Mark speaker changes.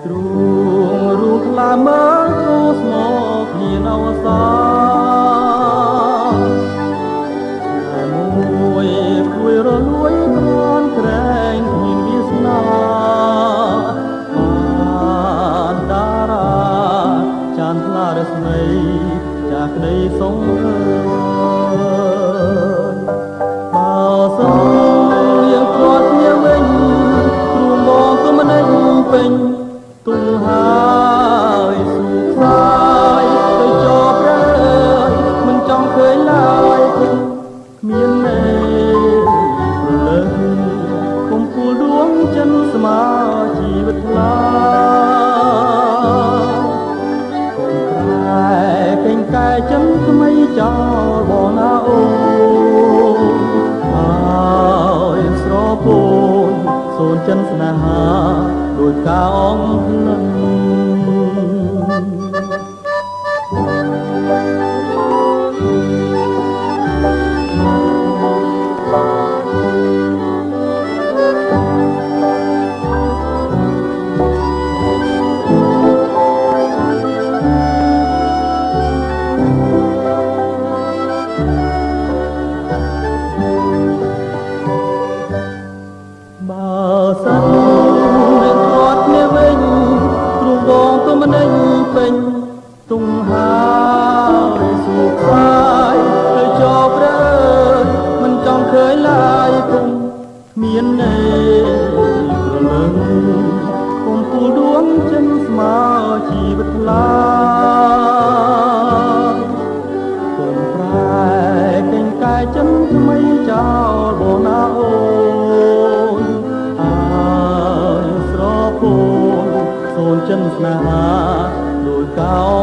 Speaker 1: ទ្រូងរូបខ្លាមើលគ្រូស្មោគ្នាអវសាតែមួយព្រួយរលួយក្រនក្រែងគ្មានវាសនាបានតារាចានថ្លារស្មីចាក្តីសងបើសិនយើងព្រាត់គ្នាវិញគ្រូមកក៏មិនដេញពេញទុំហើយសុខសាយទៅចោប្រែមិនចង់ឃើញឡើយគ្មានណែព្រលឹងគុំពូលដួងចិនស្មាជីវិតថ្លាគុំប្រែពេញកែចិនថ្មីចោលបងណាអូហើយស្រពោនសូនចិនស្នេហាដោយការអងលឹងបើសិននឹងរត់គ្នាវិញទ្រូងបងក៏មិនដេញពេញទុំហើយសុខសាយទៅចោលប្រើមិនចង់ឃើញឡើយគុំគ្មានណែប្រលឹងគុំពូលដួងចិនស្មើជីវិតថ្លាគុំប្រែកេងកាយចិនថ្មីចោលបងណាអូសូនចិនស្នេហាដោយកោ